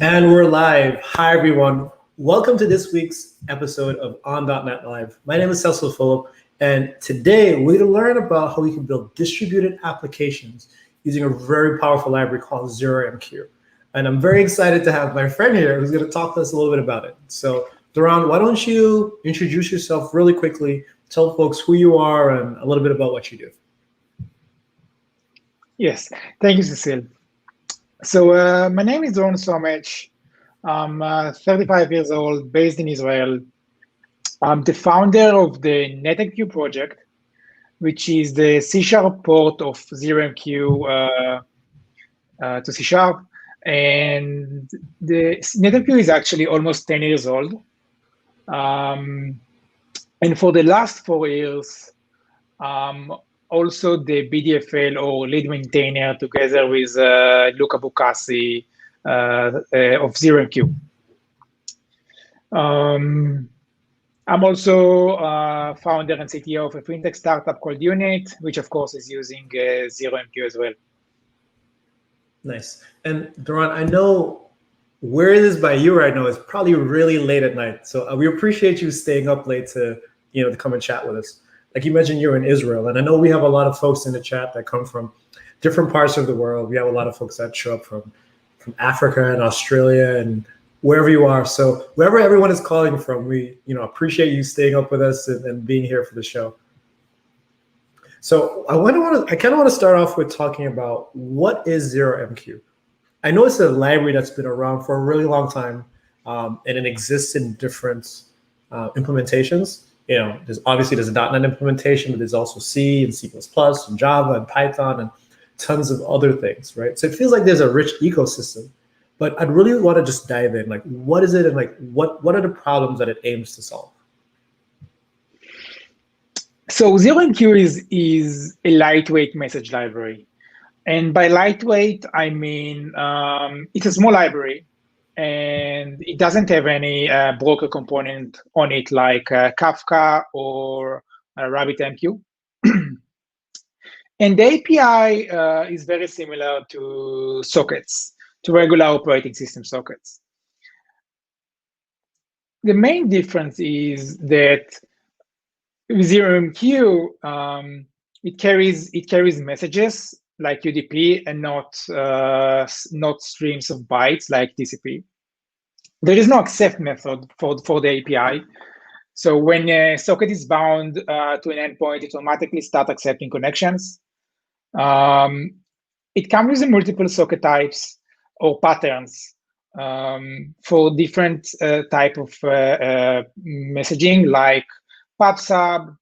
And we're live. Hi, everyone. Welcome to this week's episode of On.NET Live. My name is Cecil, and today we're going to learn about how we can build distributed applications using a very powerful library called ZeroMQ. And I'm very excited to have my friend here who's going to talk to us a little bit about it. So, Doron, why don't you introduce yourself really quickly, tell folks who you are and a little bit about what you do. Yes, thank you, Cecil. So my name is Doron Somech. I'm 35 years old, based in Israel. I'm the founder of the NetMQ project, which is the C# port of ZeroMQ to C#. And the NetMQ is actually almost 10 years old. And for the last 4 years, also the BDFL or lead maintainer together with Luca Bucassi of ZeroMQ. I'm also founder and CTO of a fintech startup called Unit, which of course is using ZeroMQ as well. Nice. And Doron, I know where it is by you right now is probably really late at night. So we appreciate you staying up late to come and chat with us. Like you mentioned, you're in Israel, and I know we have a lot of folks in the chat that come from different parts of the world. We have a lot of folks that show up from Africa and Australia and wherever you are. So wherever everyone is calling from, we appreciate you staying up with us and being here for the show. So I kind of want to start off with talking about what is ZeroMQ. I know it's a library that's been around for a really long time, and it exists in different implementations. There's a .NET implementation, but there's also C and C++ and Java and Python and tons of other things, right? So it feels like there's a rich ecosystem, but I'd really want to just dive in. Like, what is it, and like, what are the problems that it aims to solve? So ZeroMQ is a lightweight message library. And by lightweight, I mean it's a small library, and it doesn't have any broker component on it like Kafka or RabbitMQ. And the API is very similar to sockets, to regular operating system sockets. The main difference is that with ZeroMQ, it carries messages like UDP and not streams of bytes like TCP. There is no accept method for the API. So when a socket is bound to an endpoint, it automatically starts accepting connections. It comes with multiple socket types or patterns for different type of messaging like PubSub,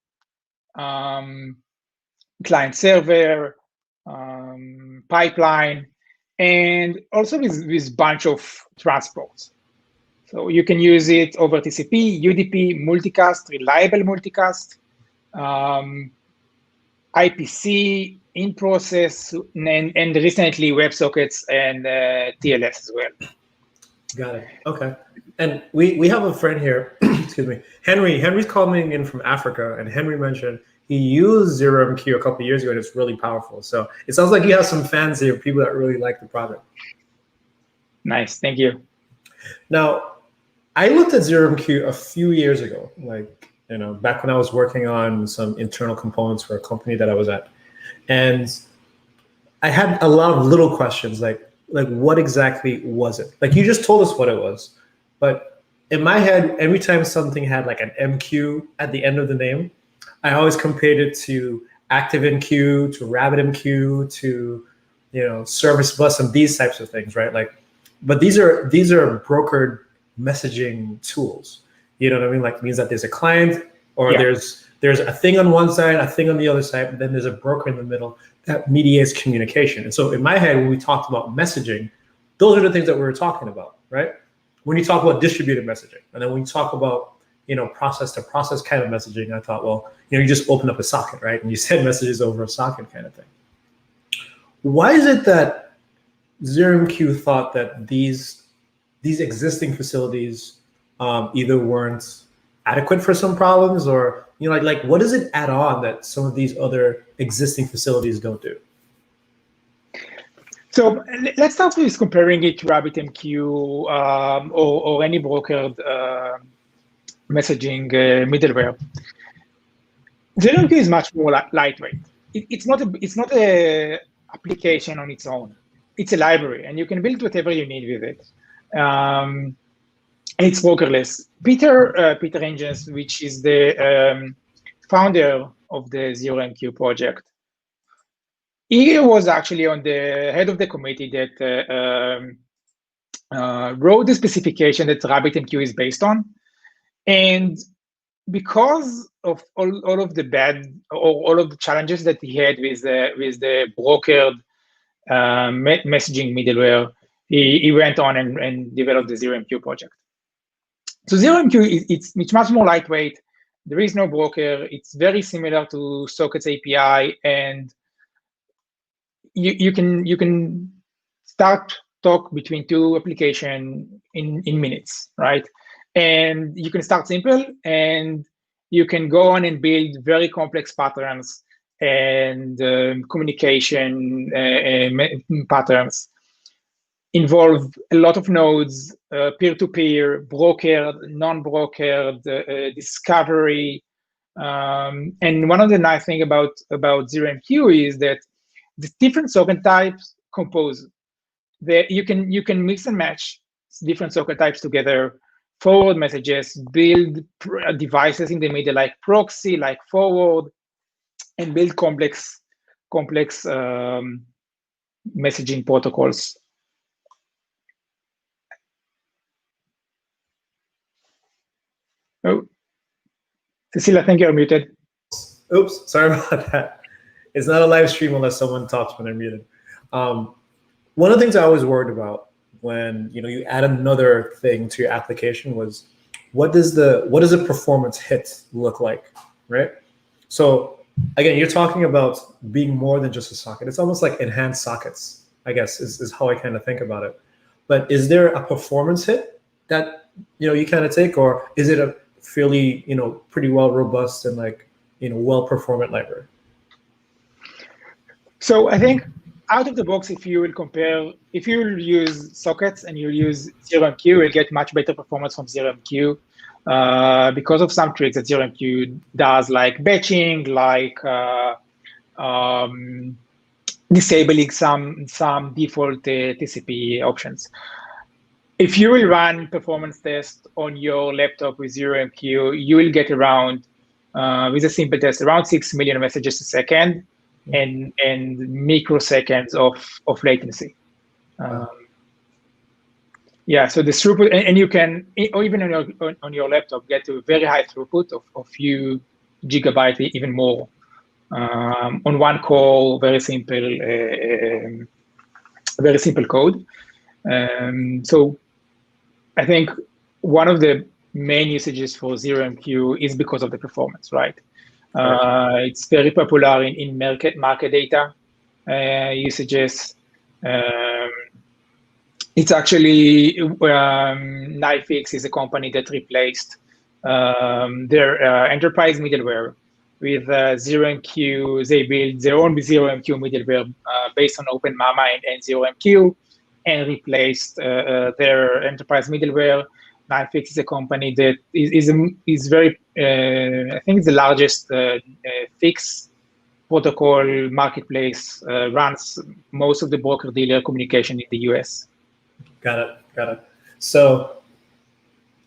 client server, pipeline, and also with bunch of transports. So you can use it over TCP, UDP, multicast, reliable multicast, IPC, in process, and recently WebSockets and TLS as well. Got it. Okay. And we have a friend here, excuse me, Henry. Henry's calling in from Africa, and Henry mentioned he used ZeroMQ a couple of years ago, and it's really powerful. So it sounds like you have some fans here, people that really like the project. Nice. Thank you. Now, I looked at ZeroMQ a few years ago, back when I was working on some internal components for a company that I was at. And I had a lot of little questions like what exactly was it? Like you just told us what it was, but in my head, every time something had like an MQ at the end of the name, I always compared it to ActiveMQ, to RabbitMQ, to Service Bus and these types of things, right? But these are brokered messaging tools. You know what I mean? Like it means that there's a client or there's a thing on one side, a thing on the other side, but then there's a broker in the middle that mediates communication. And so in my head, when we talked about messaging, those are the things that we were talking about, right? When you talk about distributed messaging, and then when you talk about process to process kind of messaging, I thought, well, you just open up a socket, right? And you send messages over a socket kind of thing. Why is it that ZeroMQ thought that these existing facilities either weren't adequate for some problems, or like what does it add on that some of these other existing facilities don't do? So let's start with comparing it to RabbitMQ or any brokered messaging middleware. ZeroMQ is much more lightweight. It's not a application on its own. It's a library, and you can build whatever you need with it. It's brokerless. Peter Engines, which is the founder of the ZeroMQ project, he was actually on the head of the committee that wrote the specification that RabbitMQ is based on. And because of all of the bad or all of the challenges that he had with the brokered messaging middleware, he went on and developed the ZeroMQ project. So ZeroMQ it's much more lightweight. There is no broker. It's very similar to Sockets API, and you can start talk between two applications in minutes, right? And you can start simple, and you can go on and build very complex patterns and communication patterns. Involve a lot of nodes, peer-to-peer, brokered, non-brokered, discovery. And one of the nice things about ZeroMQ is that the different socket types compose. You can mix and match different socket types together, forward messages, build devices in the middle like proxy, like forward, and build complex messaging protocols. Oh, Cecil, I think you're muted. Oops, sorry about that. It's not a live stream unless someone talks when they're muted. One of the things I was worried about when you add another thing to your application was what does a performance hit look like, right? So again, you're talking about being more than just a socket. It's almost like enhanced sockets, I guess, is how I kind of think about it. But is there a performance hit that you kind of take, or is it a fairly pretty well robust and well performant library? So I think out of the box, if you will use sockets and you use ZeroMQ, you'll get much better performance from ZeroMQ because of some tricks that ZeroMQ does, like batching, like disabling some default TCP options. If you will run performance test on your laptop with ZeroMQ, you will get around, with a simple test, around 6 million messages a second and microseconds of latency. Yeah, so the throughput, and you can, or even on your laptop, get to a very high throughput of few gigabytes, even more, on one core, very simple code. So I think one of the main usages for ZeroMQ is because of the performance, right? It's very popular in market data usages. It's actually Nifix is a company that replaced their enterprise middleware with ZeroMQ. They built their own ZeroMQ middleware based on OpenMama and ZeroMQ, and replaced their enterprise middleware. Nifix is a company that is very, I think it's the largest fix protocol marketplace, runs most of the broker-dealer communication in the US. Got it. So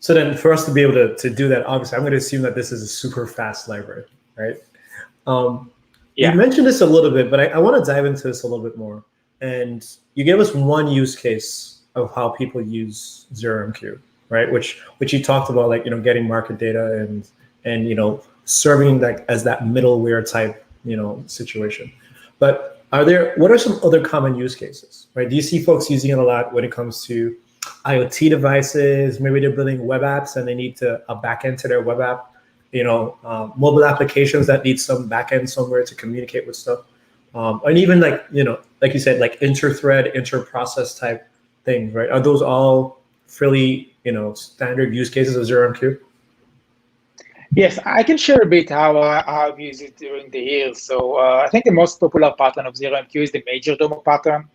then for us to be able to do that, obviously, I'm going to assume that this is a super fast library, right? Yeah. You mentioned this a little bit, but I want to dive into this a little bit more. And you gave us one use case of how people use ZeroMQ, right? Which you talked about, like, getting market data and serving as that middleware type, situation. But what are some other common use cases, right? Do you see folks using it a lot when it comes to IoT devices? Maybe they're building web apps and they need a backend to their web app, mobile applications that need some backend somewhere to communicate with stuff. And even like you said, like inter-thread, inter-process type things, right? Are those all fairly, standard use cases of ZeroMQ? Yes, I can share a bit how I've used it during the years. So I think the most popular pattern of ZeroMQ is the major DOMO pattern.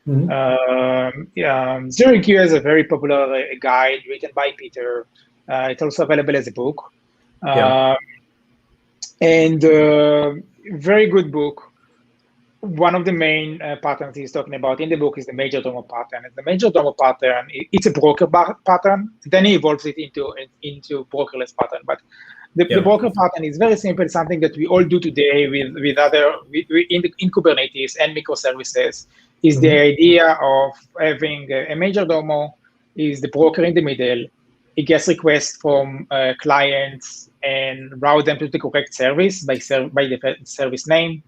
ZeroMQ has a very popular guide written by Peter. It's also available as a book. And very good book. One of the main patterns he's talking about in the book is the major domo pattern. And the major domo pattern, it's a broker pattern. Then he evolves it into brokerless pattern. But the broker pattern is very simple, something that we all do today in Kubernetes and microservices. Is the idea of having a major domo is the broker in the middle. It gets requests from clients and route them to the correct service by the service name.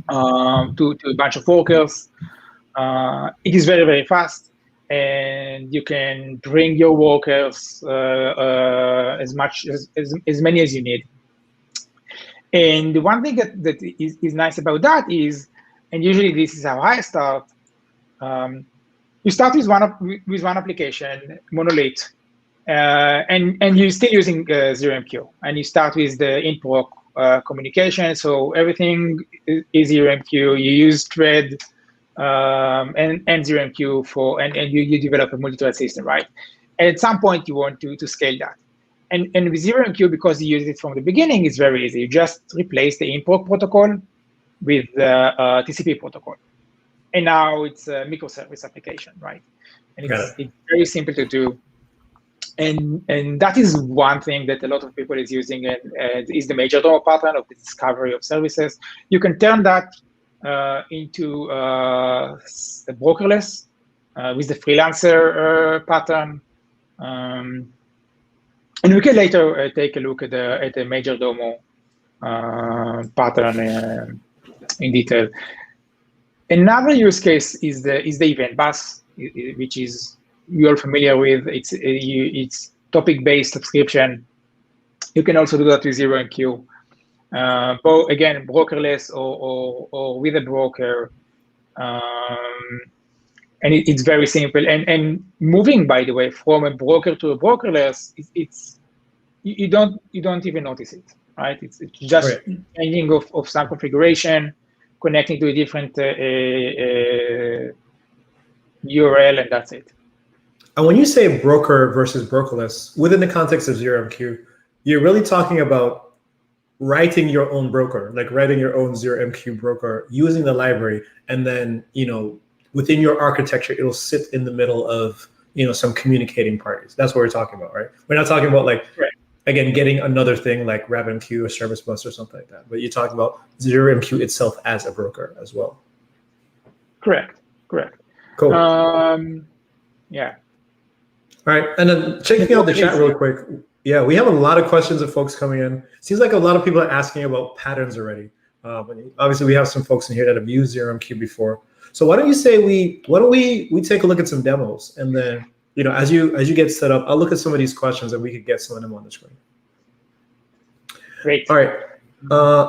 To a bunch of workers. It is very, very fast, and you can bring your workers as many as you need. And the one thing that is nice about that is, and usually this is how I start, you start with one application, monolith, and you're still using ZeroMQ, and you start with the in-proc communication, so everything is ZeroMQ. You use thread and ZeroMQ and you develop a multi-thread system, right? And at some point you want to scale that. And with ZeroMQ, because you use it from the beginning, it's very easy. You just replace the in-proc protocol with the TCP protocol. And now it's a microservice application, right? And it's very simple to do. And that is one thing that a lot of people is using, and is the major domo pattern of the discovery of services. You can turn that into the brokerless with the freelancer pattern. And we can later take a look at the major domo pattern in detail. Another use case is the event bus, which is you're familiar with. It's topic-based subscription. You can also do that with ZeroMQ. Again, brokerless or with a broker. And it's very simple. And moving, by the way, from a broker to a brokerless, you don't even notice it, right? It's just changing of some configuration, connecting to a different URL, and that's it. And when you say broker versus brokerless, within the context of ZeroMQ, you're really talking about writing your own broker, like writing your own ZeroMQ broker using the library, and then within your architecture, it'll sit in the middle of some communicating parties. That's what we're talking about, right? We're not talking about again, getting another thing like RabbitMQ or Service Bus or something like that. But you're talking about ZeroMQ itself as a broker as well. Correct. Cool. Yeah. All right, and then checking out the chat real quick. Yeah, we have a lot of questions of folks coming in. Seems like a lot of people are asking about patterns already. Obviously, we have some folks in here that have used ZeroMQ before. So why don't we take a look at some demos, and then as you get set up, I'll look at some of these questions and we could get some of them on the screen. Great. All right.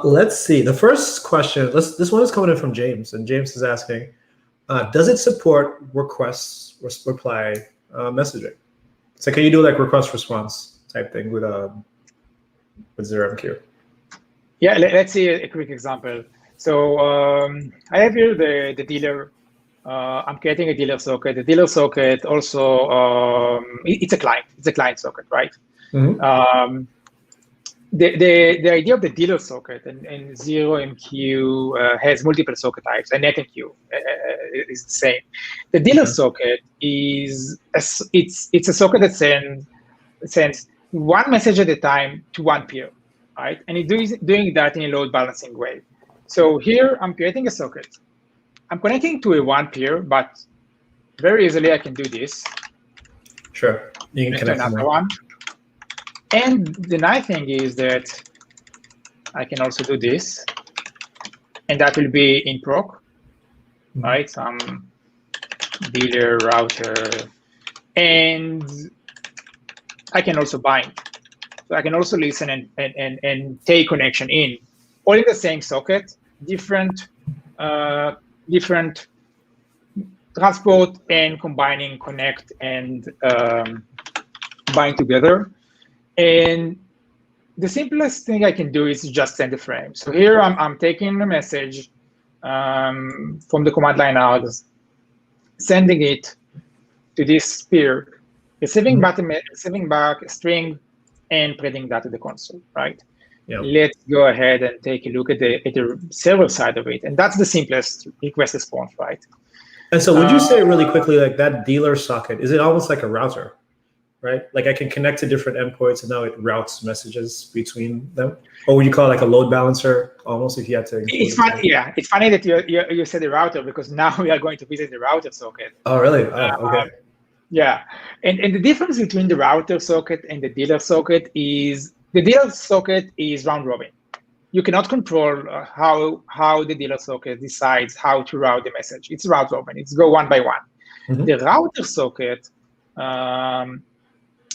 Let's see. The first question. This one is coming in from James, and James is asking, does it support requests reply messaging? So can you do like request response type thing with ZeroMQ? Yeah, let's see a quick example. So I have here the dealer. I'm creating a dealer socket. The dealer socket also it's a client. It's a client socket, right? Mm-hmm. The idea of the dealer socket and ZeroMQ has multiple socket types, and NetMQ is the same. The dealer socket is it's a socket that sends one message at a time to one peer, right? And it's doing that in a load balancing way. So here I'm creating a socket. I'm connecting to a one peer, but very easily I can do this. Sure, you can connect to another one. And the nice thing is that I can also do this, and that will be in proc, right? Some dealer router, and I can also bind. So I can also listen and take connection in, all in the same socket, different transport and combining connect and bind together. And the simplest thing I can do is just send a frame. So here I'm taking a message from the command line args, sending it to this peer, receiving back a string, and printing that to the console, right? Yep. Let's go ahead and take a look at the server side of it. And that's the simplest request response, right? And so would you say really quickly, like that dealer socket, is it almost like a router, right? Like I can connect to different endpoints and now it routes messages between them? Or would you call it like a load balancer almost if you had to? It's funny, yeah. It's funny that you said the router, because now we are going to visit the router socket. Oh, really? Oh, okay. Yeah, and the difference between the router socket and the dealer socket is the dealer socket is round robin. You cannot control how the dealer socket decides how to route the message. It's round robin. It's go one by one. Mm-hmm. The router socket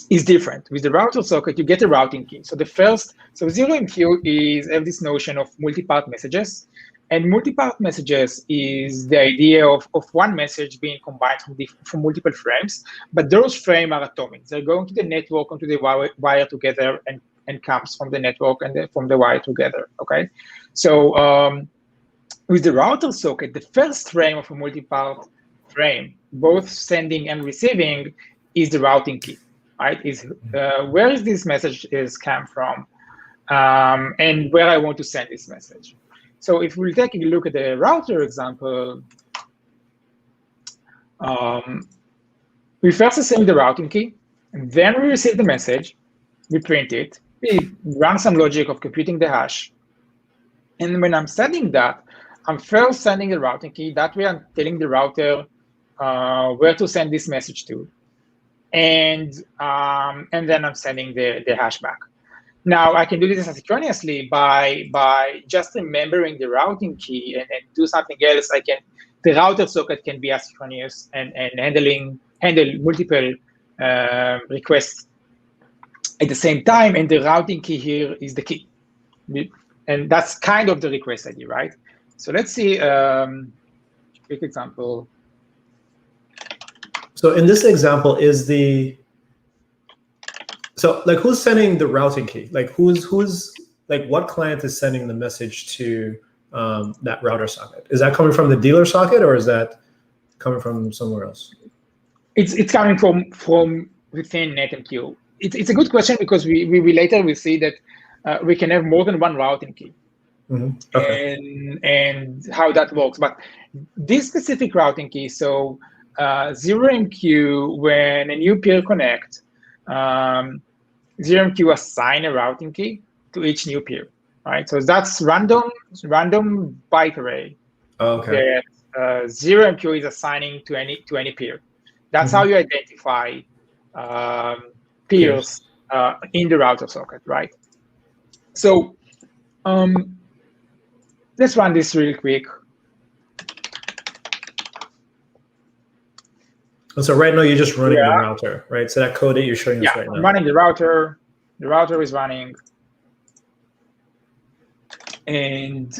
is different. With the router socket, you get a routing key. So ZeroMQ have this notion of multi-part messages. And multi-part messages is the idea of one message being combined from multiple frames, but those frames are atomic. They're going to the network, onto the wire together, and comes from the network and from the wire together, okay? So with the router socket, the first frame of a multi-part frame, both sending and receiving, is the routing key, right? Is where is this message is come from, and where I want to send this message. So if we take a look at the router example, we first assign the routing key, and then we receive the message, we print it, we run some logic of computing the hash. And when I'm sending that, I'm first sending the routing key. That way I'm telling the router where to send this message to. And then I'm sending the hash back. Now, I can do this asynchronously by just remembering the routing key and do something else. The router socket can be asynchronous and handle multiple requests at the same time, and the routing key here is the key. And that's kind of the request ID, right? So let's see quick example. So in this example, so like who's sending the routing key? Like who's like what client is sending the message to that router socket? Is that coming from the dealer socket or is that coming from somewhere else? It's coming from within NetMQ. It's a good question because we later will see that we can have more than one routing key. Mm-hmm. Okay. And how that works. But this specific routing key, so ZeroMQ, when a new peer connect, ZeroMQ assign a routing key to each new peer, right? So that's random byte array that ZeroMQ is assigning to any peer. That's how you identify peers in the router socket, right? So let's run this real quick. So right now you're just running the router, right? So that code that you're showing us right now. I'm running the router. The router is running. And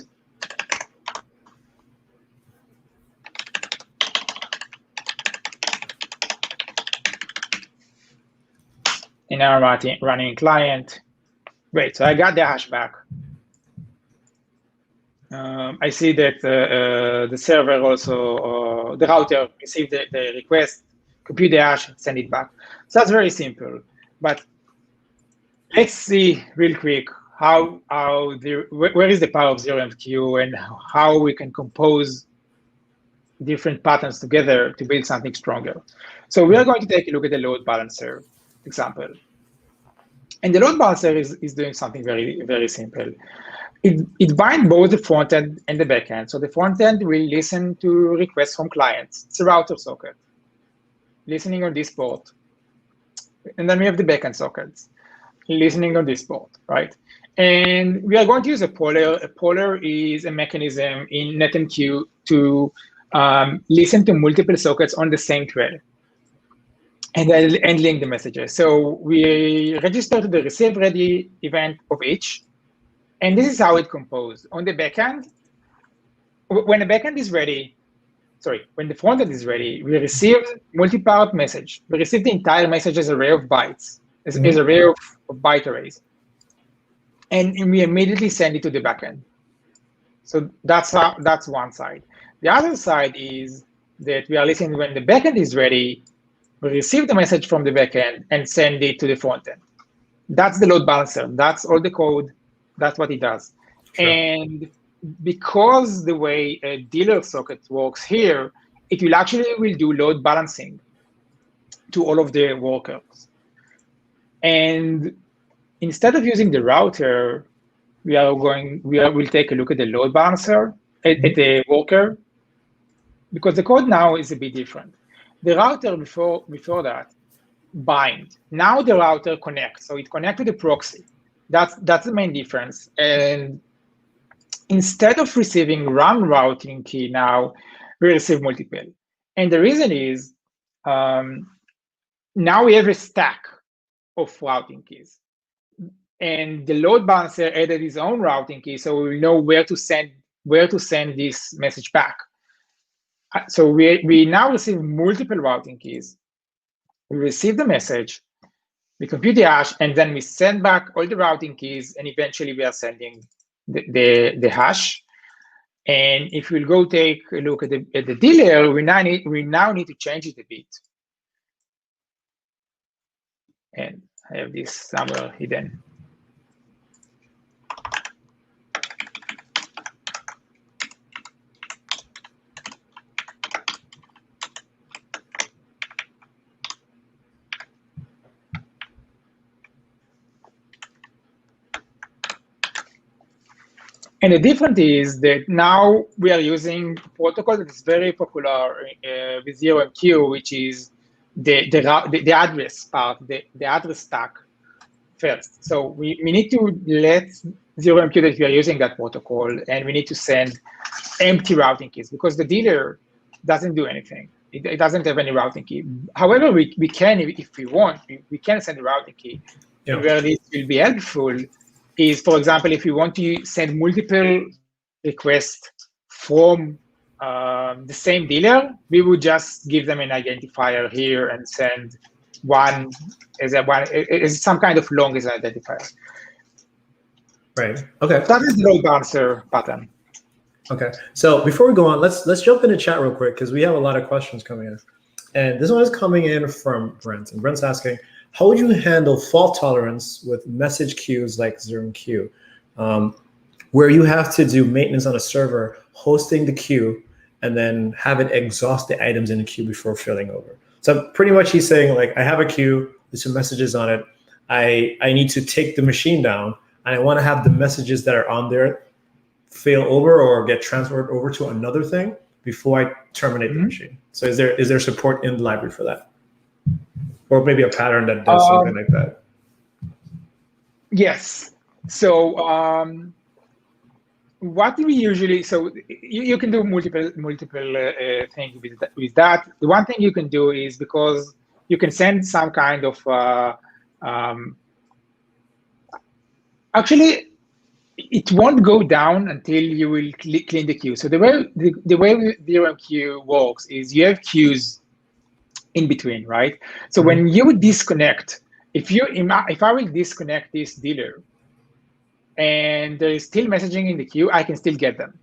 now I'm running client. Great, so I got the hash back. I see that the server also, the router received the request, compute the hash, send it back. So that's very simple. But let's see real quick where is the power of ZeroMQ and how we can compose different patterns together to build something stronger. So we are going to take a look at the load balancer example. And the load balancer is doing something very, very simple. It binds both the front end and the back end. So the front end will listen to requests from clients. It's a router socket, listening on this port. And then we have the backend sockets, listening on this port, right? And we are going to use a poller. A poller is a mechanism in NetMQ to listen to multiple sockets on the same thread and link the messages. So we register to the receive ready event of each. And this is how it composed. On the backend, when the backend is ready, when the frontend is ready, we receive multi-part message. We receive the entire message as an array of bytes, as an array of byte arrays. And we immediately send it to the backend. So that's one side. The other side is that we are listening when the backend is ready. We receive the message from the backend and send it to the frontend. That's the load balancer. That's all the code. That's what it does. Sure. And because the way a dealer socket works here, it will do load balancing to all of the workers. And instead of using the router, we'll take a look at the load balancer at the worker, because the code now is a bit different. The router before that bind. Now the router connects, so it connects to the proxy. That's the main difference. And instead of receiving one routing key now, we receive multiple. And the reason is now we have a stack of routing keys. And the load balancer added his own routing key, so we will know where to send this message back. So we now receive multiple routing keys. We receive the message, we compute the hash, and then we send back all the routing keys, and eventually we are sending the hash. And if we'll go take a look at the dealer, we now need to change it a bit. And I have this somewhere hidden. And the difference is that now we are using a protocol that is very popular with ZeroMQ, which is the address part, the address stack first. So we need to let ZeroMQ that we are using that protocol, and we need to send empty routing keys, because the dealer doesn't do anything. It doesn't have any routing key. However, we can, if we want, we can send a routing key. Yeah. And where this will be helpful is, for example, if you want to send multiple requests from the same dealer, we would just give them an identifier here and send one as some kind of long as an identifier. Right. Okay. That is the load balancer pattern. Okay. So before we go on, let's jump into chat real quick, because we have a lot of questions coming in. And this one is coming in from Brent. And Brent's asking, how would you handle fault tolerance with message queues like ZeroMQ, where you have to do maintenance on a server, hosting the queue, and then have it exhaust the items in the queue before filling over? So pretty much he's saying, like, I have a queue, there's some messages on it. I need to take the machine down, and I want to have the messages that are on there fail over or get transferred over to another thing before I terminate the machine. So is there support in the library for that? Or maybe a pattern that does something like that? Yes. So what we usually, so you can do multiple things with that. The one thing you can do is, because you can send some kind of, actually, it won't go down until you will clean the queue. So the way ZeroMQ works is you have queues in between, right? So when you disconnect, if I will disconnect this dealer and there is still messaging in the queue, I can still get them.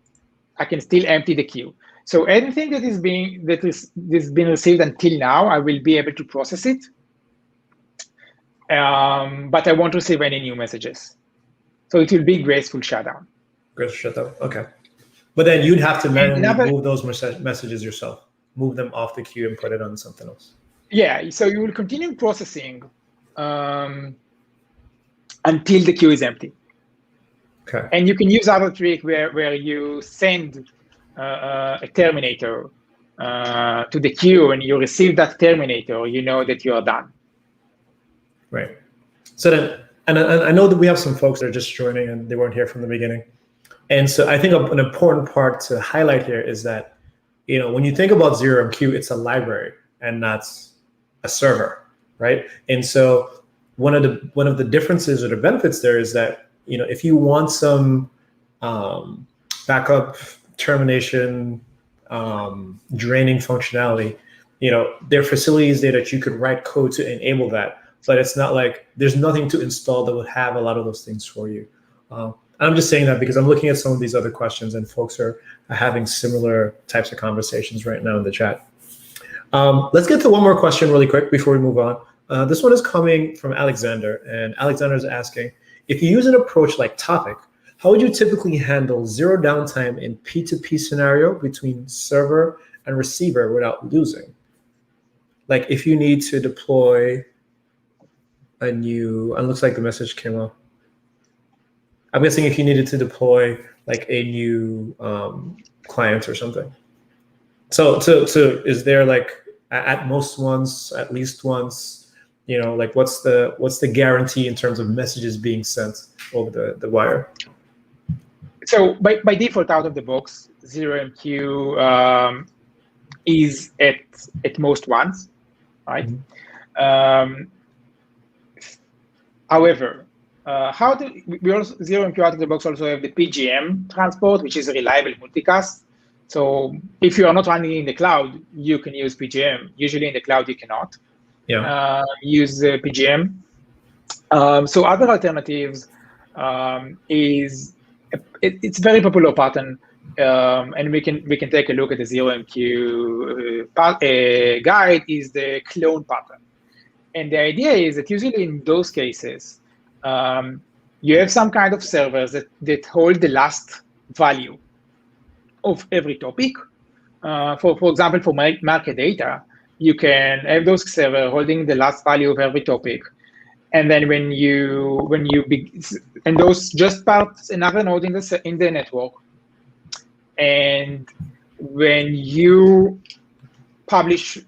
I can still empty the queue. So anything that is being received until now, I will be able to process it, but I won't receive any new messages. So it will be graceful shutdown. Graceful shutdown. Okay. But then you'd have to manually move those messages yourself. Move them off the queue and put it on something else. Yeah, so you will continue processing until the queue is empty. Okay. And you can use other trick where you send a terminator to the queue, and you receive that terminator, you know that you are done. Right. So then, and I know that we have some folks that are just joining and they weren't here from the beginning. And so I think an important part to highlight here is that, you know, when you think about ZeroMQ, it's a library and not a server, right? And so one of the differences or the benefits there is that, you know, if you want some backup, termination, draining functionality, you know, there are facilities there that you could write code to enable that. But it's not like there's nothing to install that would have a lot of those things for you. I'm just saying that because I'm looking at some of these other questions and folks are having similar types of conversations right now in the chat. Let's get to one more question really quick before we move on. This one is coming from Alexander, and Alexander is asking, if you use an approach like Topic, how would you typically handle zero downtime in P2P scenario between server and receiver without losing? Like if you need to deploy a new, and it looks like the message came up. I'm guessing if you needed to deploy like a new client or something. So is there like at most once, at least once, you know, like what's the guarantee in terms of messages being sent over the wire? So by default, out of the box, ZeroMQ is at most once, right? Mm-hmm. However, we also ZeroMQ out of the box also have the PGM transport, which is a reliable multicast. So if you are not running in the cloud, you can use PGM. Usually in the cloud, you cannot use PGM. So other alternatives is it's very popular pattern, and we can take a look at the ZeroMQ guide. Is the clone pattern, and the idea is that usually in those cases, you have some kind of servers that hold the last value of every topic. For example, for market data, you can have those servers holding the last value of every topic. And then when those just parts another node in the network, and when you publish,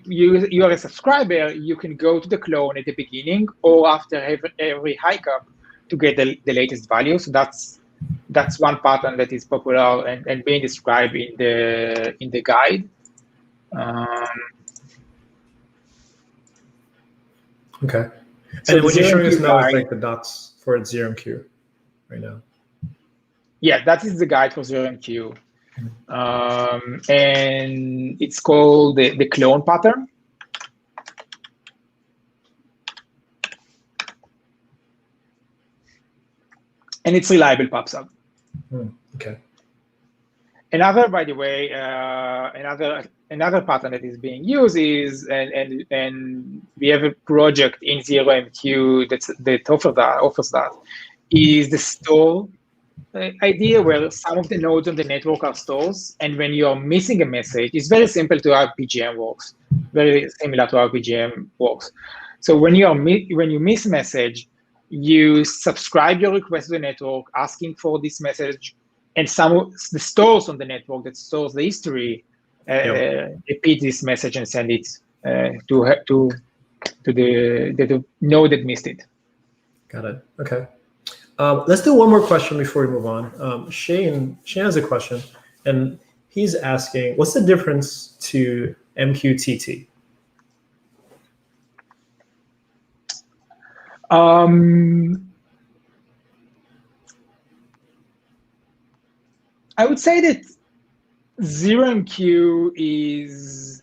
you are a subscriber, you can go to the clone at the beginning or after every hike-up to get the latest value. So that's one pattern that is popular and being described in the guide. Okay. And what you're showing us now is like the docs for ZeroMQ right now. Yeah, that is the guide for ZeroMQ. And it's called the clone pattern. And it's reliable PubSub. Okay. Another, by the way, another pattern that is being used is, and we have a project in ZeroMQ that offers that, is the store idea, where some of the nodes on the network are stores, and when you are missing a message, it's very simple to how PGM works, very similar to how PGM works. So when you miss a message, you subscribe your request to the network asking for this message, and some of the stores on the network that stores the history repeat this message and send it to the node that missed it. Got it. Okay. Let's do one more question before we move on. Shane has a question, and he's asking, what's the difference to MQTT? I would say that ZeroMQ is,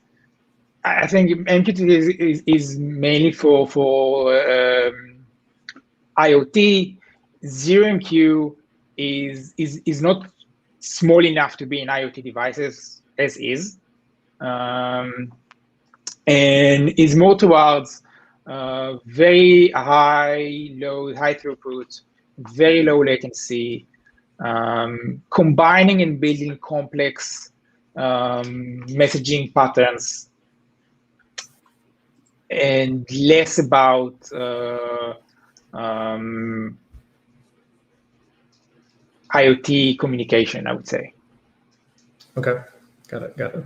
I think MQTT is mainly for IoT. ZeroMQ is not small enough to be in IoT devices as is, and is more towards very high throughput, very low latency, combining and building complex messaging patterns, and less about IoT communication, I would say. Okay, got it.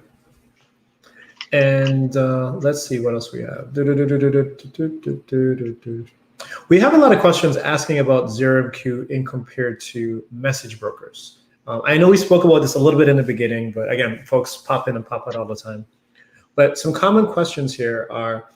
And let's see what else we have. We have a lot of questions asking about ZeroMQ in compared to message brokers. I know we spoke about this a little bit in the beginning, but again, folks pop in and pop out all the time. But some common questions here are,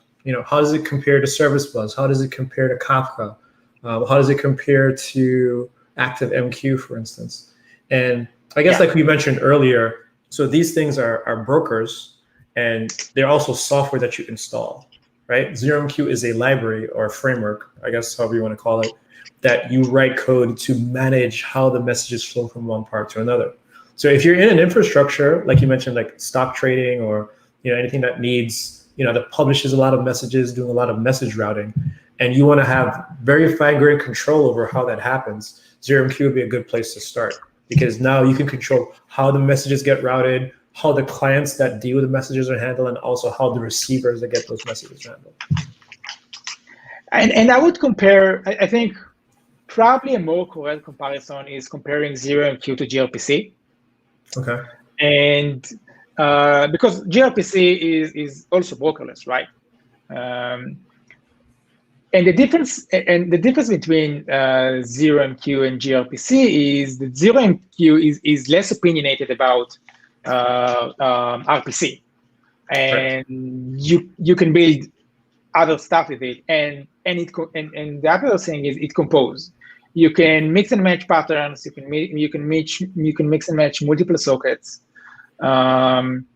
how does it compare to Service Bus? How does it compare to Kafka? How does it compare to ActiveMQ, for instance? And I guess like we mentioned earlier, so these things are brokers, and they're also software that you install. right? ZeroMQ is a library or a framework, I guess however you want to call it, that you write code to manage how the messages flow from one part to another. So if you're in an infrastructure, like you mentioned, like stock trading or anything that needs, that publishes a lot of messages, doing a lot of message routing, and you want to have very fine-grained control over how that happens, ZeroMQ would be a good place to start, because now you can control how the messages get routed, how the clients that deal with the messages are handled, and also how the receivers that get those messages handled. And I would compare, I think probably a more correct comparison is comparing ZeroMQ to gRPC. Okay. And because gRPC is also brokerless, right? And the difference between ZeroMQ and gRPC is that ZeroMQ is less opinionated about RPC, and you can build other stuff with it, and the other thing is it composes. You can mix and match patterns. You can mix and match multiple sockets, and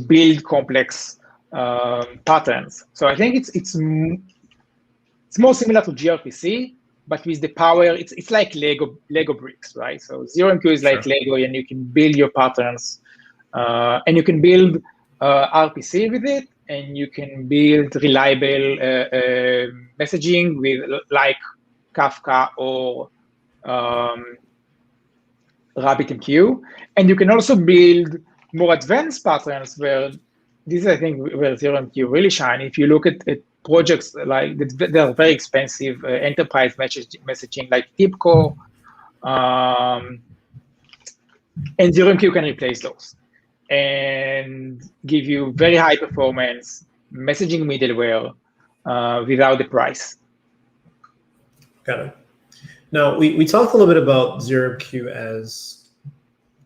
build complex patterns. So I think it's more similar to gRPC, but with the power. It's like Lego bricks, right? So ZeroMQ is like Lego, and you can build your patterns, and you can build RPC with it, and you can build reliable messaging with like Kafka or RabbitMQ, and you can also build more advanced patterns where this is, I think, where ZeroMQ really shine. If you look at projects like they're very expensive enterprise messaging like TIBCO, and ZeroMQ can replace those and give you very high performance messaging middleware without the price. Got it. Now, we talked a little bit about ZeroMQ as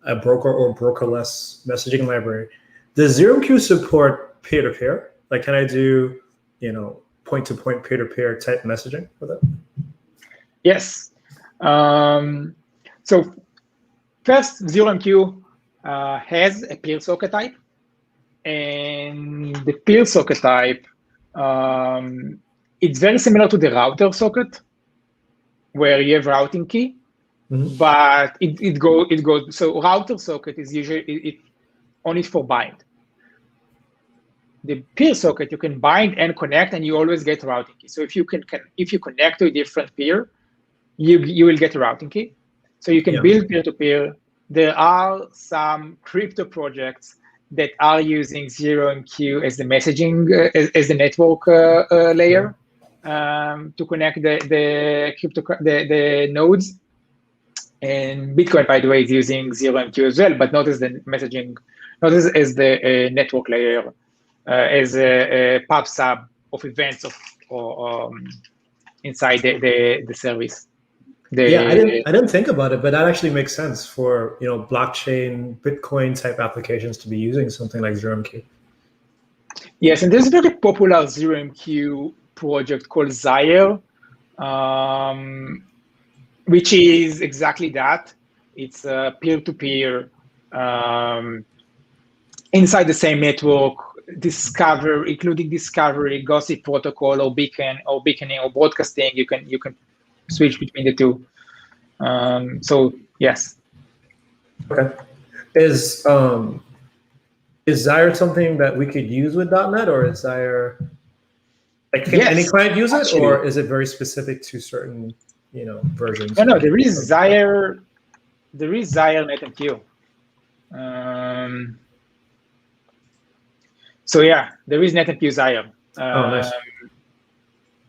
a broker or brokerless messaging library. Does ZeroMQ support peer-to-peer? Like, can I do, point-to-point peer-to-peer type messaging with it? Yes. So first, ZeroMQ has a peer socket type, and the peer socket type, it's very similar to the router socket, where you have routing key, but it goes. So router socket is usually only for bind. The peer socket, you can bind and connect, and you always get a routing key. So if you connect to a different peer, you will get a routing key. So you can build peer-to-peer. There are some crypto projects that are using ZeroMQ as the messaging, as the network layer to connect the nodes. And Bitcoin, by the way, is using ZeroMQ as well, but not as the messaging, not as the network layer, as a pub sub of events or inside the service. I didn't think about it, but that actually makes sense for blockchain, Bitcoin type applications to be using something like ZeroMQ. Yes, and there's a very popular ZeroMQ project called Desire, which is exactly that. It's a peer-to-peer inside the same network, including discovery, gossip protocol, or beaconing or broadcasting. You can switch between the two. So yes. Okay. Is Desire something that we could use with .NET, or is Desire can any client use it, or is it very specific to certain versions? No, there is Desire. There is Desire NetMQ. So yeah, there is NetMQ Desire. Nice.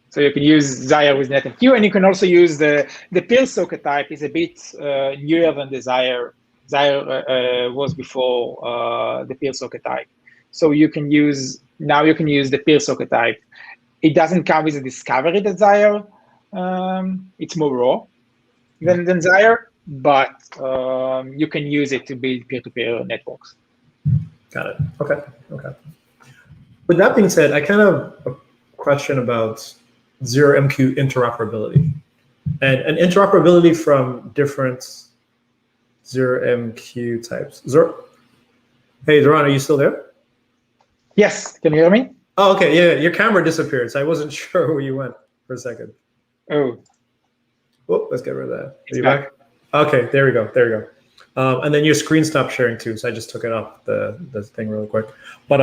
So you can use Desire with NetMQ, and you can also use the peer socket type. Is a bit newer than Desire. Desire was before the peer socket type. So you can use the peer socket type. It doesn't come with a discovery Desire. It's more raw than Desire, but you can use it to build peer-to-peer networks. Got it. Okay. With that being said, I kind of have a question about ZeroMQ interoperability and interoperability from different ZeroMQ types. Hey, Doron, are you still there? Yes. Can you hear me? Oh, okay. Yeah, your camera disappeared, so I wasn't sure where you went for a second. Oh, Oh, let's get rid of that. Are it's you back. back? Okay, there we go. There we go. And then your screen stopped sharing too, so I just took it off the thing really quick. But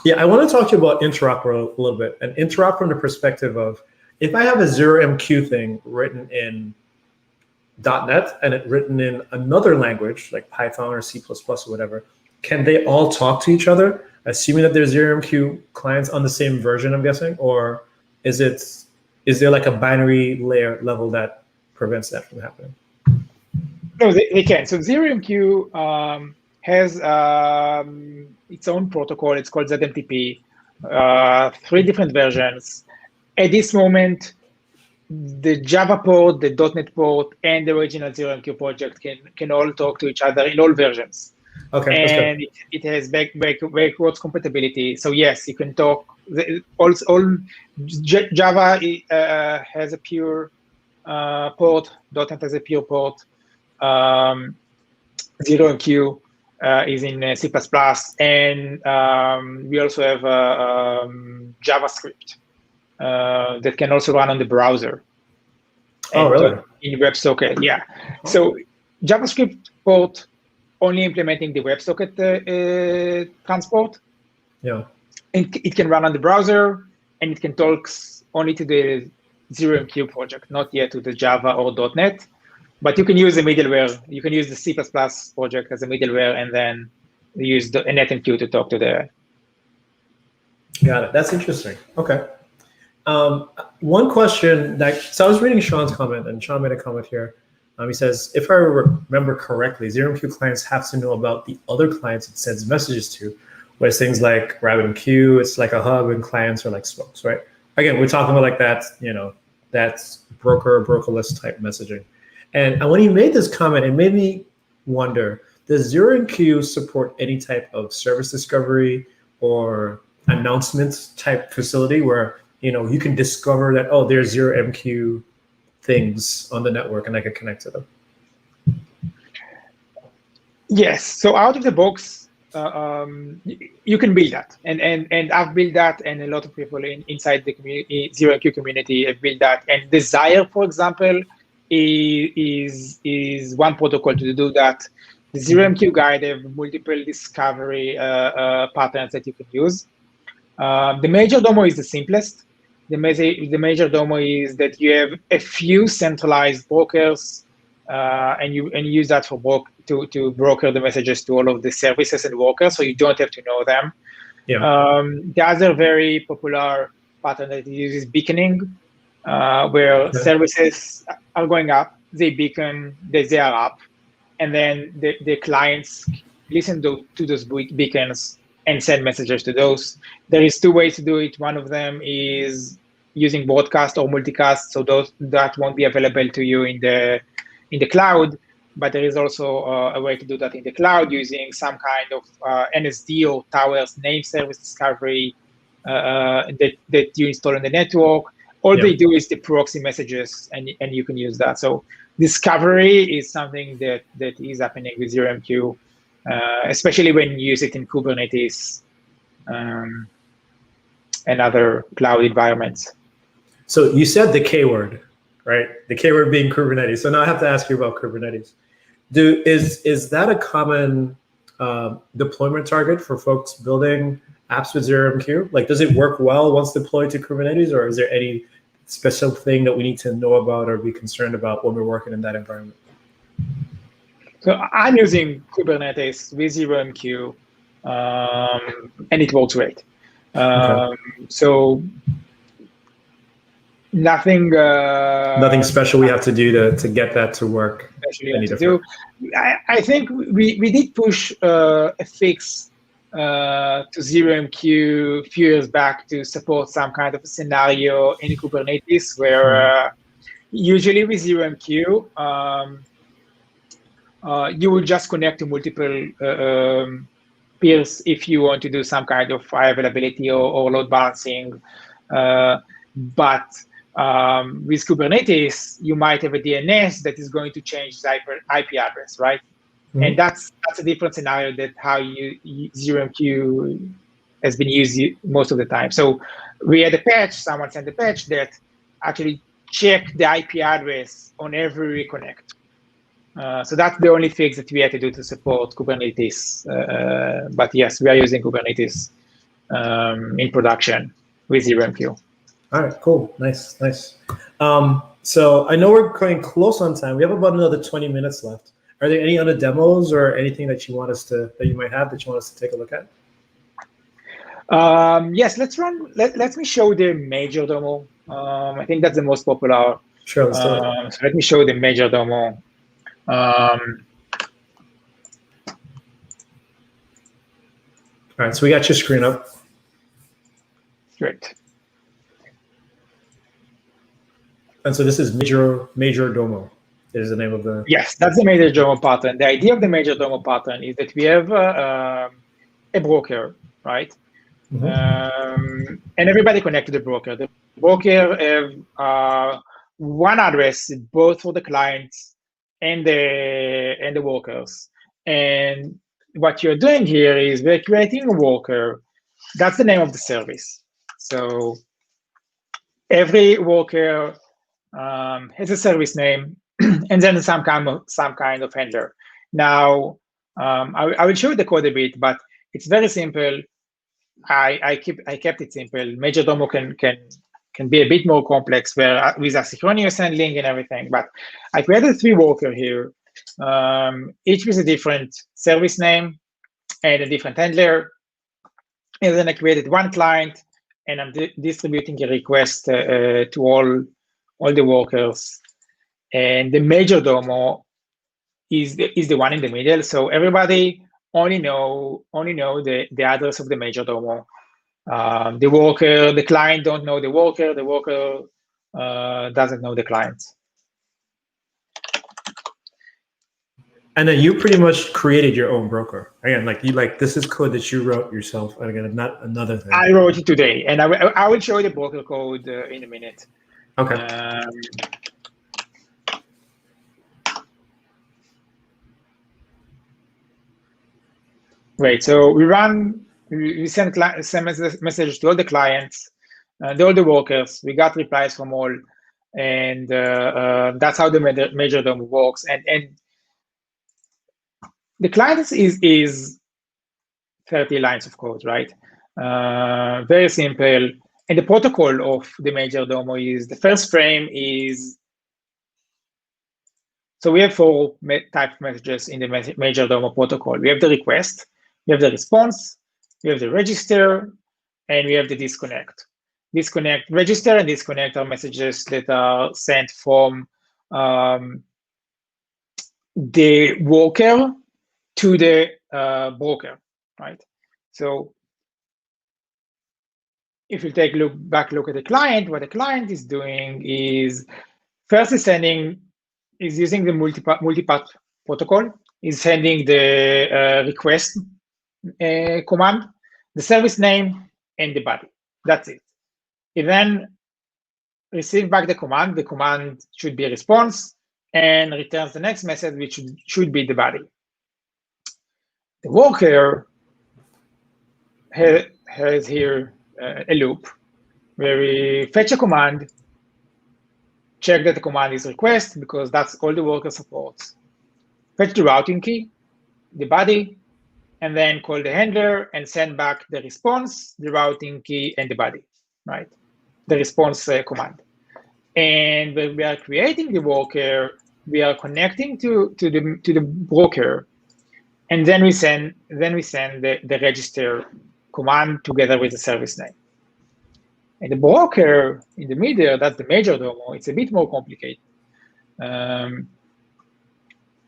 yeah, I want to talk to you about interop a little bit, and interop from the perspective of if I have a ZeroMQ thing written in .NET and it written in another language like Python or C++ or whatever, can they all talk to each other, assuming that there's ZeroMQ clients on the same version, I'm guessing? Or is there like a binary layer level that prevents that from happening? No, they can. So ZeroMQ has its own protocol. It's called ZMTP, 3 different versions. At this moment, the Java port, the .NET port, and the original ZeroMQ project can all talk to each other in all versions. Okay, and it has backwards compatibility. So yes, you can talk. All Java has a pure port. .NET has a pure port. ZeroMQ is in C++, and we also have JavaScript that can also run on the browser. Oh, really? In WebSocket, yeah. Oh. So JavaScript port only implementing the WebSocket transport. Yeah. And it can run on the browser, and it can talk only to the ZeroMQ project, not yet to the Java or .NET. But you can use the middleware. You can use the C++ project as a middleware, and then use the NetMQ to talk to the. Got it. That's interesting. Okay. One question so I was reading Sean's comment, and Sean made a comment here. He says, if I remember correctly, ZeroMQ clients have to know about the other clients it sends messages to, whereas things like RabbitMQ, it's like a hub, and clients are like spokes, right? Again, we're talking about like that, that's brokerless type messaging. And when he made this comment, it made me wonder, does ZeroMQ support any type of service discovery or announcement type facility where, you can discover that, oh, there's ZeroMQ things on the network and I can connect to them? Yes. So out of the box, you can build that. And I've built that, and a lot of people inside the community, ZeroMQ community have built that. And Desire, for example, is one protocol to do that. The ZeroMQ guide have multiple discovery patterns that you can use. The major domo is the simplest. The major domo is that you have a few centralized brokers, and you use that for to broker the messages to all of the services and workers, so you don't have to know them. Yeah. The other very popular pattern that uses beaconing, where services are going up, they beacon, they are up, and then the clients listen to those beacons and send messages to those. There is 2 ways to do it. One of them is using broadcast or multicast, so that won't be available to you in the cloud. But there is also a way to do that in the cloud using some kind of NSD or Towers name service discovery that you install on the network. All they do is the proxy messages, and you can use that. So discovery is something that is happening with ZeroMQ, especially when you use it in Kubernetes and other cloud environments. So you said the K word, right? The K word being Kubernetes. So now I have to ask you about Kubernetes. Is that a common deployment target for folks building apps with ZeroMQ? Like, does it work well once deployed to Kubernetes, or is there any special thing that we need to know about or be concerned about when we're working in that environment? So I'm using Kubernetes with ZeroMQ, and it works great. So nothing special we have to do to get that to work. I think we did push a fix to ZeroMQ a few years back to support some kind of a scenario in Kubernetes where usually with ZeroMQ, you will just connect to multiple peers if you want to do some kind of high availability or load balancing. But with Kubernetes, you might have a DNS that is going to change the IP address, right? And that's a different scenario that how ZeroMQ has been used most of the time. So we had a patch, someone sent a patch that actually checked the IP address on every reconnect. So that's the only fix that we had to do to support Kubernetes. But yes, we are using Kubernetes in production with ZeroMQ. All right, cool, nice. So I know we're getting close on time. We have about another 20 minutes left. Are there any other demos or anything that you want us to, that you might have that you want us to take a look at? Yes, let me show the major demo. I think that's the most popular. Sure, let's do it. So let me show the major demo. All right, so we got your screen up. Great. And so this is major domo is the name of the. Yes, that's the major domo pattern. The idea of the major domo pattern is that we have a broker, right? Mm-hmm. And everybody connect to the broker. The broker have one address both for the clients and the workers. And what you're doing here is we're creating a worker. That's the name of the service. So every worker has a service name and then some kind of handler. Now I will show you the code a bit, but it's very simple. I kept it simple. Major domo can be a bit more complex with asynchronous handling and everything. But I created 3 workers here, each with a different service name and a different handler. And then I created one client, and I'm distributing a request to all the workers. And the major domo is the one in the middle. So everybody only know the address of the major domo. The worker, the client don't know the worker doesn't know the client. And then you pretty much created your own broker. Again, this is code that you wrote yourself. Again, not another thing. I wrote it today, and I will show you the broker code in a minute. Okay. Great. So we send messages to all the clients and all the workers. We got replies from all, and that's how the major domo works. And the client is 30 lines of code, right? Very simple. And the protocol of the major domo is the first frame is. So we have 4 type of messages in the major domo protocol. We have the request, we have the response, we have the register, and we have the disconnect. Register and disconnect are messages that are sent from the worker to the broker, right? So if you take a look at the client, what the client is doing is first is using the multipath protocol, is sending the request command, the service name, and the body. That's it. It then receives back the command. The command should be a response and returns the next message, which should be the body. The worker has here a loop where we fetch a command, check that the command is request because that's all the worker supports. Fetch the routing key, the body, and then call the handler and send back the response, the routing key, and the body, right? The response command. And when we are creating the worker, we are connecting to the broker, and then we send the register command together with the service name. And the broker in the middle, that's the major domo. It's a bit more complicated.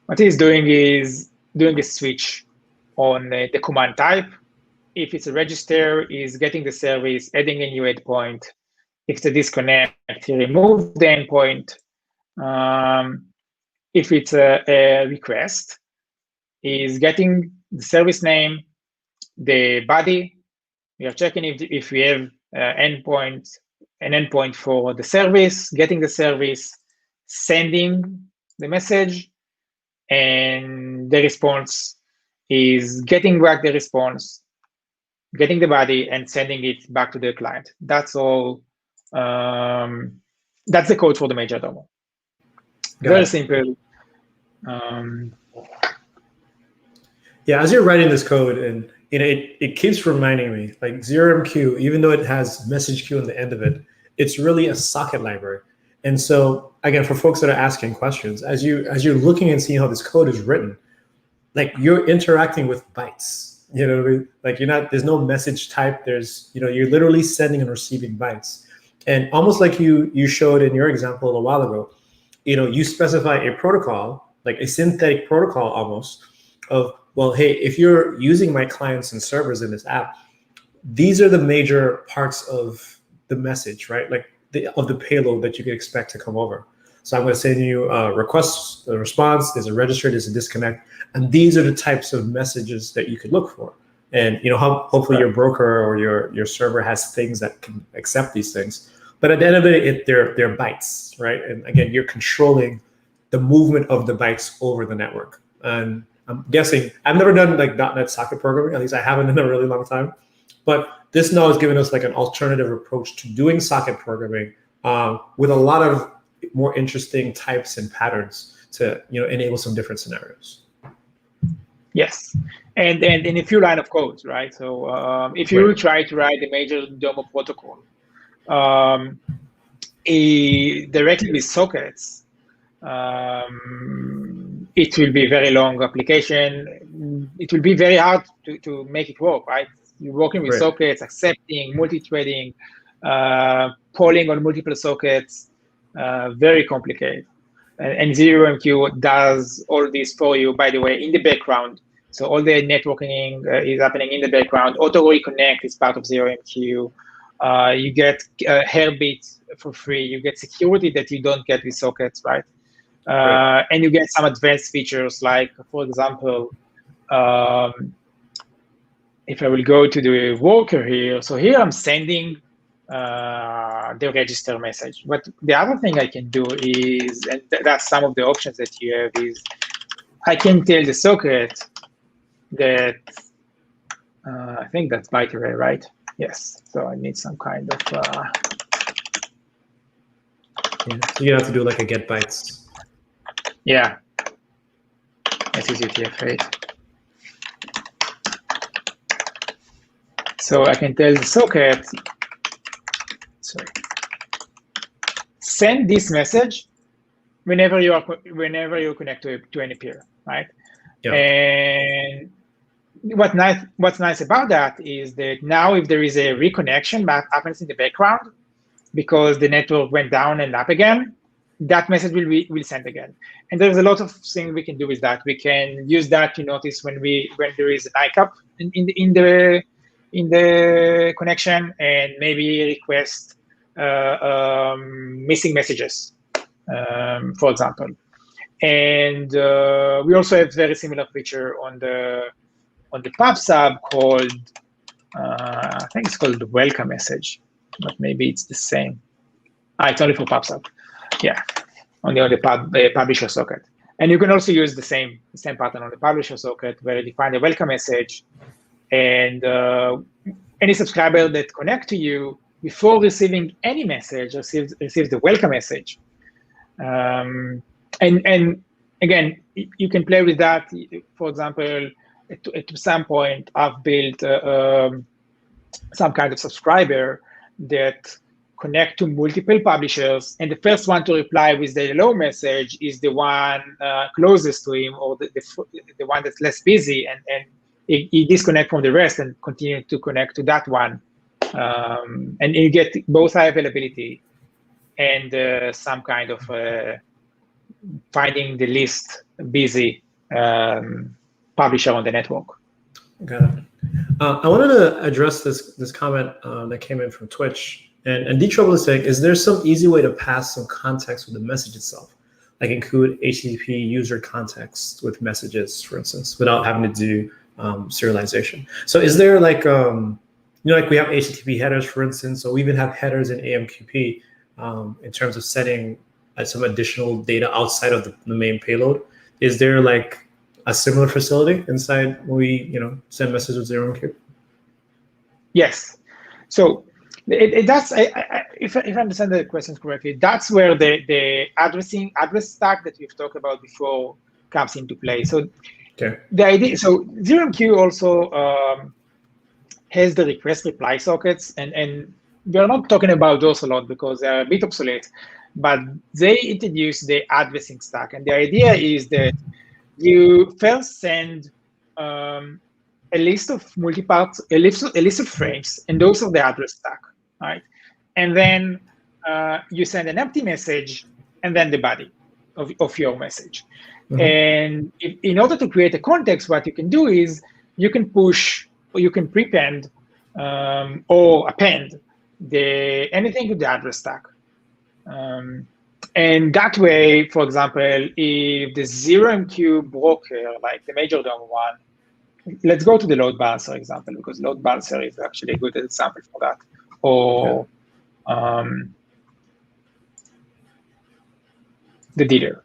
What he's doing is doing a switch on the command type. If it's a register, is getting the service, adding a new endpoint. If it's a disconnect, he removes the endpoint. If it's a request, is getting the service name, the body. We are checking if we have an endpoint for the service, getting the service, sending the message, and the response is getting back the response, getting the body, and sending it back to the client. That's all. That's the code for the major DOMO. Very simple. Yeah, as you're writing this code, and it keeps reminding me, like ZeroMQ, even though it has message queue on the end of it, it's really a socket library. And so again, for folks that are asking questions, as you're looking and seeing how this code is written, like you're interacting with bytes. You know what I mean? Like there's no message type. There's, you're literally sending and receiving bytes. And almost like you showed in your example a little while ago, you specify a protocol, like a synthetic protocol almost of, well, hey, if you're using my clients and servers in this app, these are the major parts of the message, right? Like of the payload that you could expect to come over. So I'm going to send you a request, a response, there's a register, there's a disconnect, and these are the types of messages that you could look for. And hopefully your broker or your server has things that can accept these things. But at the end of it, they're bytes, right? And again, you're controlling the movement of the bytes over the network. And I'm guessing, I've never done like .NET socket programming, at least I haven't in a really long time. But this now is giving us like an alternative approach to doing socket programming with a lot of more interesting types and patterns to enable some different scenarios. Yes, and in a few line of codes, right? So if you try to write the major DOMO protocol directly with sockets, it will be a very long application. It will be very hard to make it work, right? You're working with sockets, accepting, multi-threading, polling on multiple sockets, very complicated. And ZeroMQ does all this for you, by the way, in the background. So all the networking is happening in the background. Auto reconnect is part of ZeroMQ. You get Herbit for free. You get security that you don't get with sockets, right? And you get some advanced features like, for example, if I will go to the worker here, so here I'm sending the register message. But the other thing I can do is, and that's some of the options that you have, is I can tell the socket that, I think that's byte array, right? Yes, so I need some kind of... Yeah, so you have to do like a get bytes. Yeah, this is UTF-8. So I can tell the socket, send this message whenever you connect to any peer, right? Yeah. And what's nice about that is that now if there is a reconnection that happens in the background because the network went down and up again, that message will send again. And there's a lot of things we can do with that. We can use that to notice when there is an ICAP in the connection, and maybe request missing messages, for example. And we also have very similar feature on the pub sub called, I think it's called the welcome message, but maybe it's the same. It's only for pub sub. Yeah, on the publisher socket. And you can also use the same pattern on the publisher socket, where you define the welcome message, and any subscriber that connect to you before receiving any message receives the welcome message. And again, you can play with that. For example, at some point, I've built some kind of subscriber that connect to multiple publishers, and the first one to reply with the hello message is the one closest to him, or the one that's less busy, and he disconnect from the rest and continue to connect to that one. And you get both high availability and some kind of finding the least busy publisher on the network. Got it. I wanted to address this comment that came in from Twitch. And D-Trouble is saying, is there some easy way to pass some context with the message itself? Like include HTTP user context with messages, for instance, without having to do serialization. So is there like, like we have HTTP headers, for instance, or we even have headers in AMQP in terms of setting some additional data outside of the main payload. Is there like a similar facility inside when we, send messages with ZeroMQ? Yes. So that's if I understand the questions correctly, that's where the address stack that we've talked about before comes into play. So the idea, so ZeroMQ also has the request reply sockets, and we're not talking about those a lot because they're a bit obsolete, but they introduce the addressing stack, and the idea is that you first send a list of multi-parts, a list of frames, and those are the address stack, right? And then you send an empty message, and then the body of your message. Mm-hmm. And in order to create a context, what you can do is you can push, or you can prepend or append anything to the address stack. And that way, for example, if the ZeroMQ broker, like the major DOM one, let's go to the load balancer example, because load balancer is actually a good example for that. Or the dealer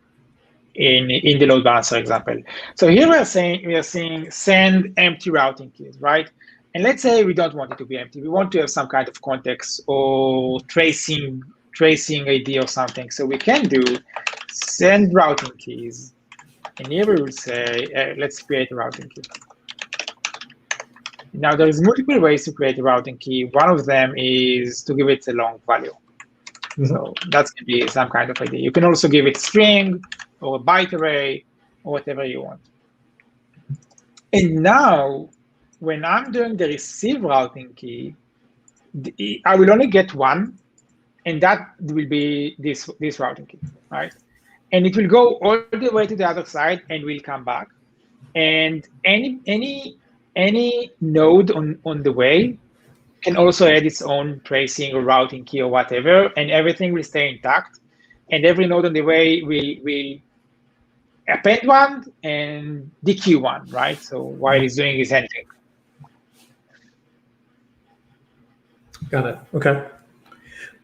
in the load balancer example. So here we are saying send empty routing keys, right? And let's say we don't want it to be empty. We want to have some kind of context or tracing ID or something. So we can do send routing keys. And here we will say, let's create a routing key. Now, there's multiple ways to create a routing key. One of them is to give it a long value. Mm-hmm. So that's going to be some kind of ID. You can also give it a string or a byte array or whatever you want. And now, when I'm doing the receive routing key, I will only get one, and that will be this routing key, right? And it will go all the way to the other side and will come back. And any node on the way can also add its own tracing or routing key or whatever, and everything will stay intact. And every node on the way will append one and dequeue one, right? So while it's doing his handling. Got it. Okay.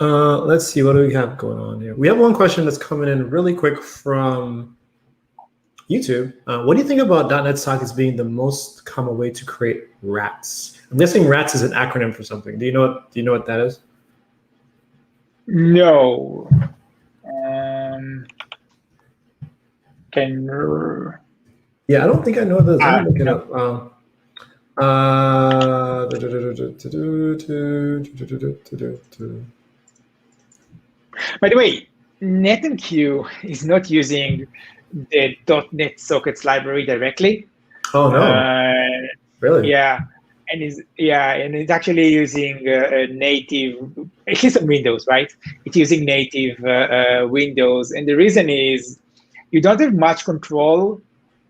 Let's see. What do we have going on here? We have one question that's coming in really quick from YouTube. What do you think about .NET sockets being the most common way to create RATs? I'm guessing RATs is an acronym for something. Do you know what that is? No. Yeah, I don't think I know this. Let me look it up. By the way, NetMQ is not using the .NET sockets library directly. Oh no! Really? Yeah, and it's actually using a native. At least on Windows, right? It's using native Windows, and the reason is you don't have much control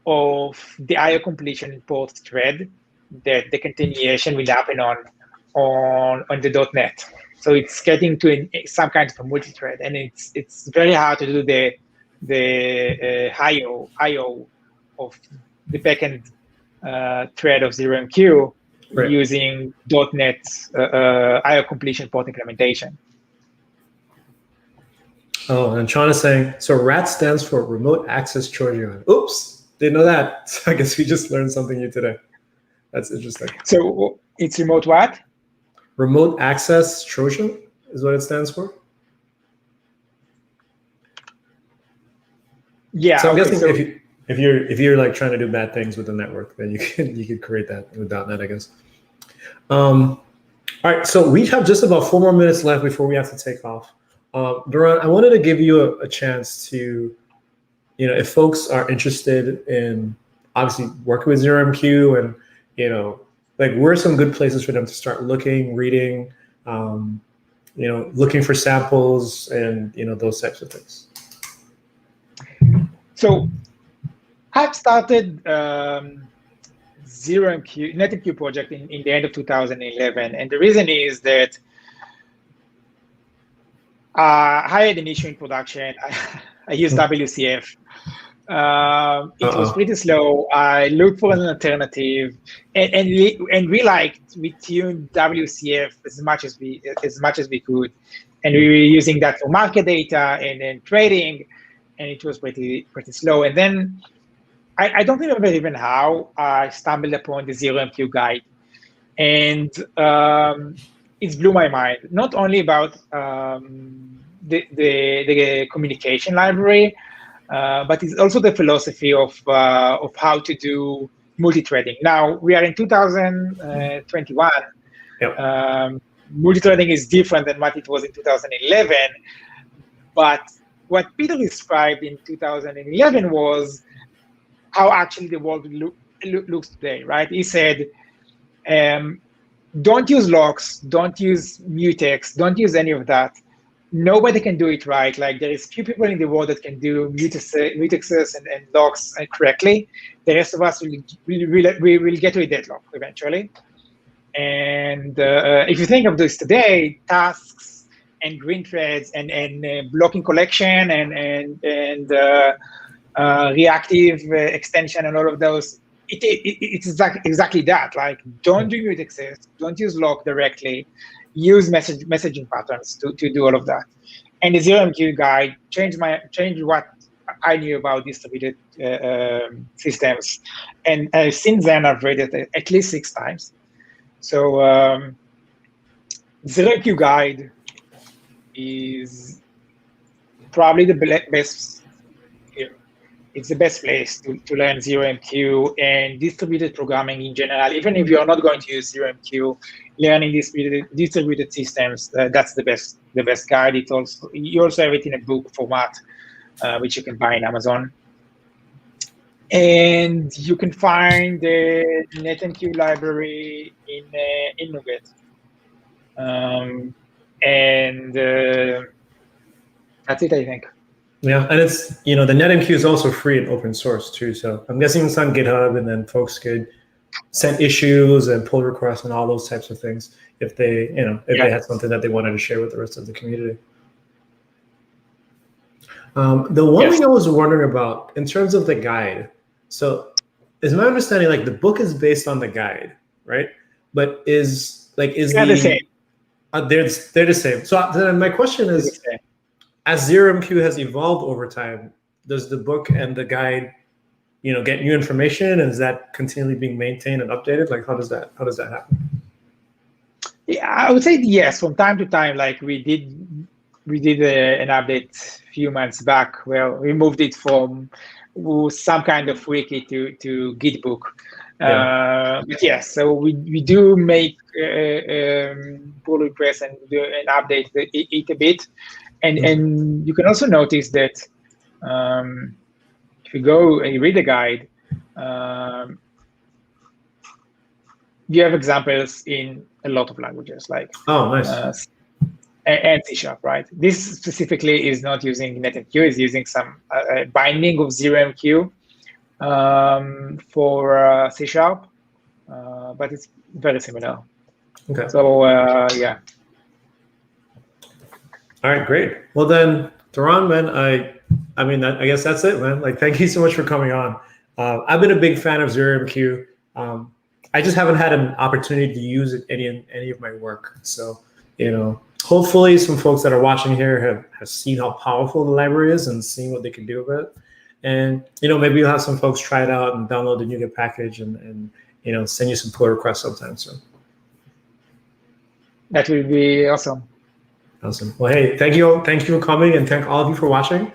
of the IO completion port thread that the continuation will happen on the .NET. So it's getting to some kind of a multi-thread, and it's very hard to do the IO of the backend thread of ZeroMQ using .NET IO completion port implementation. Oh, and Sean is saying, so RAT stands for Remote Access Trojan. Oops, didn't know that. So I guess we just learned something new today. That's interesting. So it's remote what? Remote Access Trojan is what it stands for. Yeah. So I'm guessing if you're like trying to do bad things with the network, then you could create that with .NET, I guess. All right, so we have just about 4 more minutes left before we have to take off. Doron, I wanted to give you a chance to, if folks are interested in obviously working with ZeroMQ and, like where are some good places for them to start looking, reading, looking for samples and, those types of things. So I've started NetMQ project in the end of 2011. And the reason is that I had an issue in production. I used WCF. It was pretty slow. I looked for an alternative, and we tuned WCF as much as we could, and we were using that for market data and then trading, and it was pretty slow. And then I don't remember even how I stumbled upon the ZeroMQ guide, And it blew my mind, not only about the communication library, but it's also the philosophy of how to do multi-threading. Now, we are in 2021. Yep. Multi-threading is different than what it was in 2011. But what Peter described in 2011 was how actually the world looks today, right? He said, don't use locks, don't use mutex, don't use any of that. Nobody can do it right. Like, there is few people in the world that can do mutexes and locks correctly. The rest of us will get to a deadlock eventually. And if you think of this today, tasks and green threads and blocking collection and reactive extension and all of those, it's exactly that. Like, don't do mutexes, don't use lock directly, use messaging patterns to do all of that. And the ZeroMQ guide changed what I knew about distributed systems. And since then, I've read it at least 6 times. So ZeroMQ guide is probably the best. It's the best place to learn ZeroMQ and distributed programming in general. Even if you're not going to use ZeroMQ, learning distributed systems, that's the best guide. You also have it in a book format, which you can buy on Amazon. And you can find the NetMQ library in Nougat. And that's it, I think. Yeah, and it's, the NetMQ is also free and open source too. So I'm guessing it's on GitHub, and then folks could send issues and pull requests and all those types of things if they, they had something that they wanted to share with the rest of the community. The one thing I was wondering about in terms of the guide, so is my understanding, like, the book is based on the guide, right? But they're the same. They're the same. So then my question is, as ZeroMQ has evolved over time, does the book and the guide, get new information, and is that continually being maintained and updated? Like, how does that happen? Yeah, I would say yes. From time to time, like we did an update a few months back where we moved it from some kind of wiki to Gitbook. But yes, so we do make pull requests and do an update it a bit. And you can also notice that if you go and you read the guide, you have examples in a lot of languages, like nice. And C#, right? This specifically is not using NetMQ; it's using some binding of ZeroMQ for C#, but it's very similar. Okay. So yeah. All right, great. Well then, Doron, man, I guess that's it, man. Like, thank you so much for coming on. I've been a big fan of ZeroMQ. I just haven't had an opportunity to use it in any of my work. So, hopefully some folks that are watching here have seen how powerful the library is and seen what they can do with it. And, maybe you'll have some folks try it out and download the NuGet package and send you some pull requests sometime soon. That would be awesome. Awesome. Well, hey, thank you for coming, and thank all of you for watching.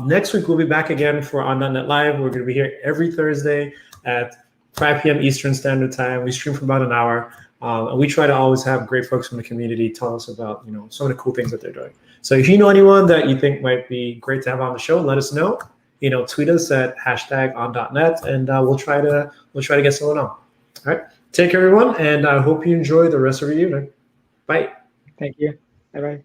Next week, we'll be back again on .NET Live. We're going to be here every Thursday at 5 p.m. Eastern Standard Time. We stream for about an hour. And we try to always have great folks from the community tell us about, some of the cool things that they're doing. So if you know anyone that you think might be great to have on the show, let us know. Tweet us at #on.net, and we'll try to get someone on. All right. Take care, everyone, and I hope you enjoy the rest of your evening. Bye. Thank you. Bye-bye.